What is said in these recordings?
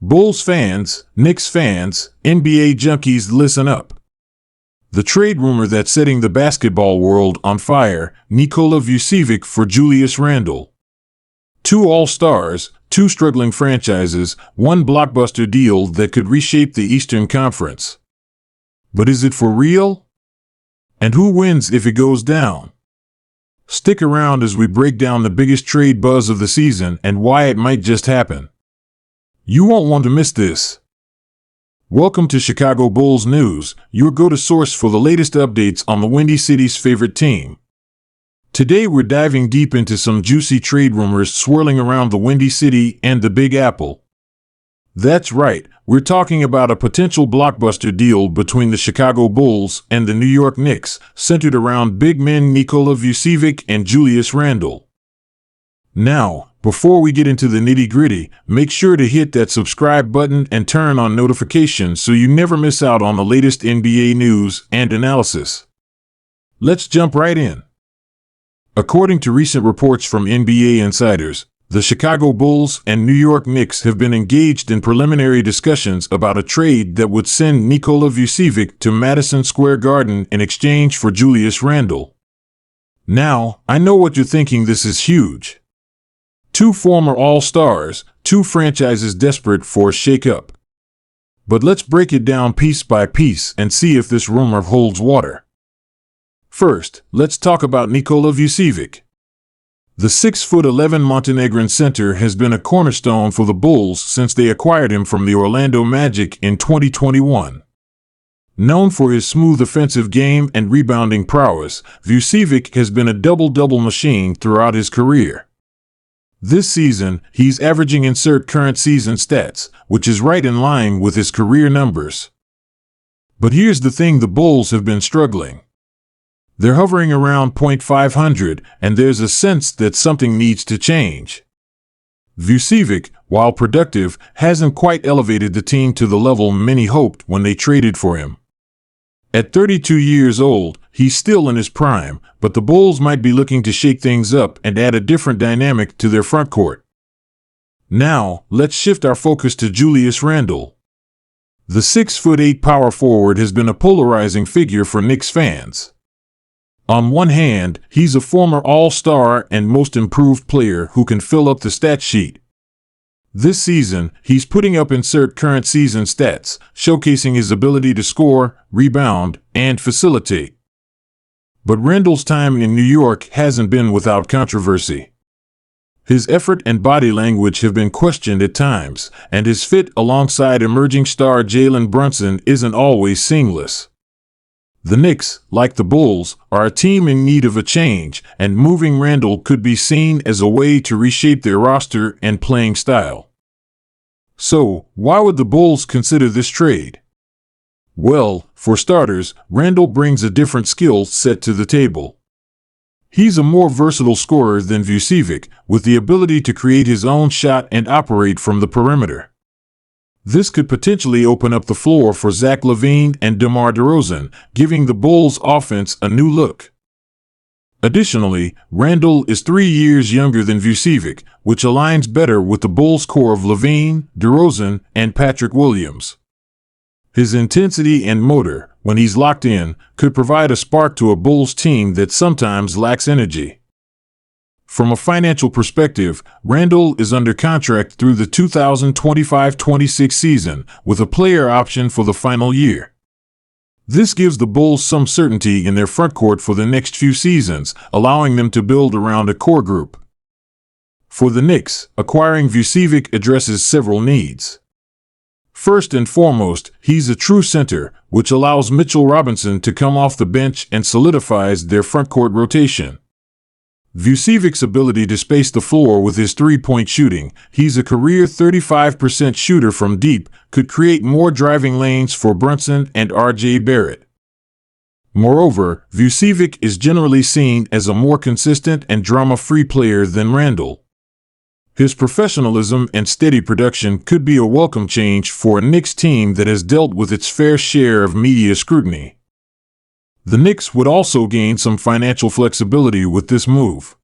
Bulls fans, Knicks fans, NBA junkies, listen up. The trade rumor that's setting the basketball world on fire, Nikola Vucevic for Julius Randle. Two all-stars, two struggling franchises, one blockbuster deal that could reshape the Eastern Conference. But is it for real? And who wins if it goes down? Stick around as we break down the biggest trade buzz of the season and why it might just happen. You won't want to miss this. Welcome to Chicago Bulls News, your go-to source for the latest updates on the Windy City's favorite team. Today we're diving deep into some juicy trade rumors swirling around the Windy City and the Big Apple. That's right, we're talking about a potential blockbuster deal between the Chicago Bulls and the New York Knicks, centered around big men Nikola Vucevic and Julius Randle. Now, before we get into the nitty-gritty, make sure to hit that subscribe button and turn on notifications so you never miss out on the latest NBA news and analysis. Let's jump right in. According to recent reports from NBA insiders, the Chicago Bulls and New York Knicks have been engaged in preliminary discussions about a trade that would send Nikola Vucevic to Madison Square Garden in exchange for Julius Randle. Now, I know what you're thinking, this is huge. Two former All-Stars, two franchises desperate for a shake-up. But let's break it down piece by piece and see if this rumor holds water. First, let's talk about Nikola Vucevic. The 6'11" Montenegrin center has been a cornerstone for the Bulls since they acquired him from the Orlando Magic in 2021. Known for his smooth offensive game and rebounding prowess, Vucevic has been a double-double machine throughout his career. This season, he's averaging insert current season stats, which is right in line with his career numbers. But here's the thing, the Bulls have been struggling. They're hovering around .500, and there's a sense that something needs to change. Vucevic, while productive, hasn't quite elevated the team to the level many hoped when they traded for him. At 32 years old, he's still in his prime, but the Bulls might be looking to shake things up and add a different dynamic to their front court. Now, let's shift our focus to Julius Randle. The 6'8" power forward has been a polarizing figure for Knicks fans. On one hand, he's a former All-Star and most improved player who can fill up the stat sheet. This season, he's putting up insert current season stats, showcasing his ability to score, rebound, and facilitate. But Randle's time in New York hasn't been without controversy. His effort and body language have been questioned at times, and his fit alongside emerging star Jalen Brunson isn't always seamless. The Knicks, like the Bulls, are a team in need of a change, and moving Randle could be seen as a way to reshape their roster and playing style. So, why would the Bulls consider this trade? Well, for starters, Randle brings a different skill set to the table. He's a more versatile scorer than Vucevic, with the ability to create his own shot and operate from the perimeter. This could potentially open up the floor for Zach LaVine and DeMar DeRozan, giving the Bulls' offense a new look. Additionally, Randle is 3 years younger than Vucevic, which aligns better with the Bulls' core of LaVine, DeRozan, and Patrick Williams. His intensity and motor, when he's locked in, could provide a spark to a Bulls team that sometimes lacks energy. From a financial perspective, Randle is under contract through the 2025-26 season, with a player option for the final year. This gives the Bulls some certainty in their front court for the next few seasons, allowing them to build around a core group. For the Knicks, acquiring Vucevic addresses several needs. First and foremost, he's a true center, which allows Mitchell Robinson to come off the bench and solidifies their front court rotation. Vucevic's ability to space the floor with his three-point shooting, he's a career 35% shooter from deep, could create more driving lanes for Brunson and R.J. Barrett. Moreover, Vucevic is generally seen as a more consistent and drama-free player than Randle. His professionalism and steady production could be a welcome change for a Knicks team that has dealt with its fair share of media scrutiny. The Knicks would also gain some financial flexibility with this move.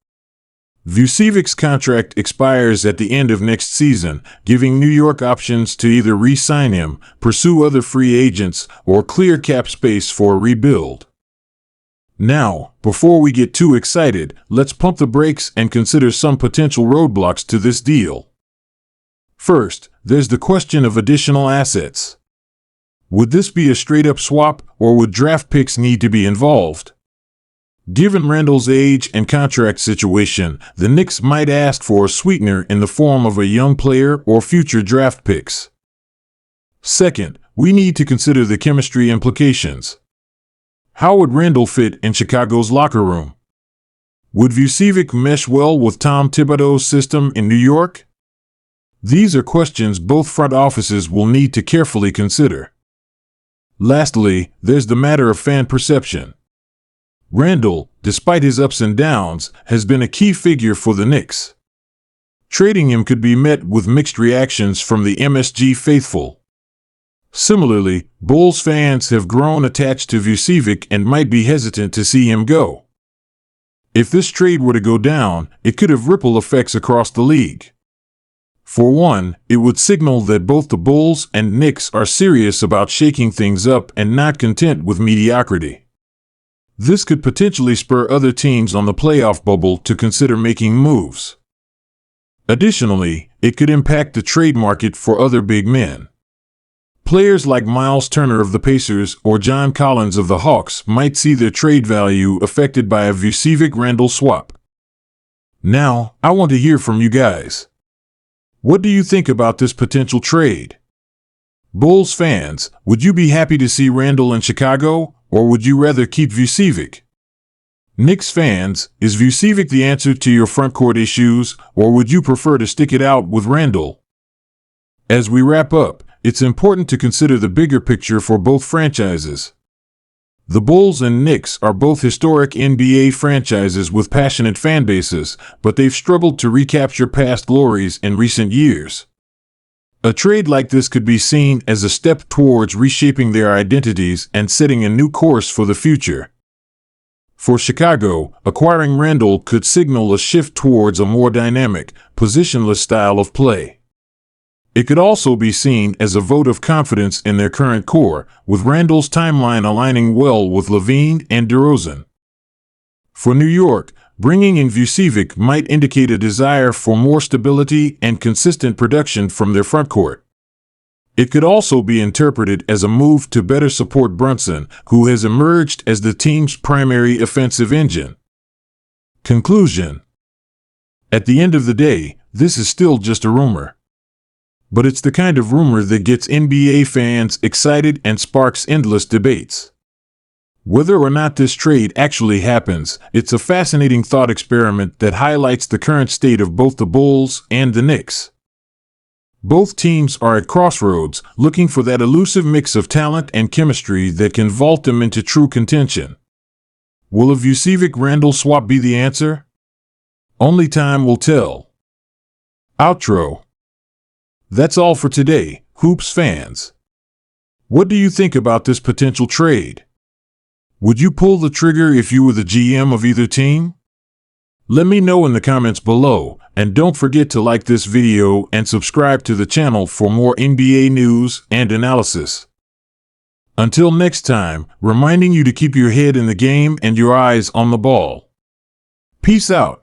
Vucevic's contract expires at the end of next season, giving New York options to either re-sign him, pursue other free agents, or clear cap space for a rebuild. Now, before we get too excited, let's pump the brakes and consider some potential roadblocks to this deal. First, there's the question of additional assets. Would this be a straight-up swap, or would draft picks need to be involved? Given Randle's age and contract situation, the Knicks might ask for a sweetener in the form of a young player or future draft picks. Second, we need to consider the chemistry implications. How would Randle fit in Chicago's locker room? Would Vucevic mesh well with Tom Thibodeau's system in New York? These are questions both front offices will need to carefully consider. Lastly, there's the matter of fan perception. Randle, despite his ups and downs, has been a key figure for the Knicks. Trading him could be met with mixed reactions from the MSG faithful. Similarly, Bulls fans have grown attached to Vucevic and might be hesitant to see him go. If this trade were to go down, it could have ripple effects across the league. For one, it would signal that both the Bulls and Knicks are serious about shaking things up and not content with mediocrity. This could potentially spur other teams on the playoff bubble to consider making moves. Additionally, it could impact the trade market for other big men. Players like Miles Turner of the Pacers or John Collins of the Hawks might see their trade value affected by a Vucevic-Randle swap. Now, I want to hear from you guys. What do you think about this potential trade? Bulls fans, would you be happy to see Randle in Chicago, or would you rather keep Vucevic? Knicks fans, is Vucevic the answer to your frontcourt issues, or would you prefer to stick it out with Randle? As we wrap up, it's important to consider the bigger picture for both franchises. The Bulls and Knicks are both historic NBA franchises with passionate fan bases, but they've struggled to recapture past glories in recent years. A trade like this could be seen as a step towards reshaping their identities and setting a new course for the future. For Chicago, acquiring Randle could signal a shift towards a more dynamic, positionless style of play. It could also be seen as a vote of confidence in their current core, with Randle's timeline aligning well with LaVine and DeRozan. For New York, bringing in Vucevic might indicate a desire for more stability and consistent production from their frontcourt. It could also be interpreted as a move to better support Brunson, who has emerged as the team's primary offensive engine. Conclusion: at the end of the day, this is still just a rumor. But it's the kind of rumor that gets NBA fans excited and sparks endless debates. Whether or not this trade actually happens, it's a fascinating thought experiment that highlights the current state of both the Bulls and the Knicks. Both teams are at crossroads, looking for that elusive mix of talent and chemistry that can vault them into true contention. Will a Vucevic-Randle swap be the answer? Only time will tell. Outro. That's all for today, Hoops fans. What do you think about this potential trade? Would you pull the trigger if you were the GM of either team? Let me know in the comments below, and don't forget to like this video and subscribe to the channel for more NBA news and analysis. Until next time, reminding you to keep your head in the game and your eyes on the ball. Peace out.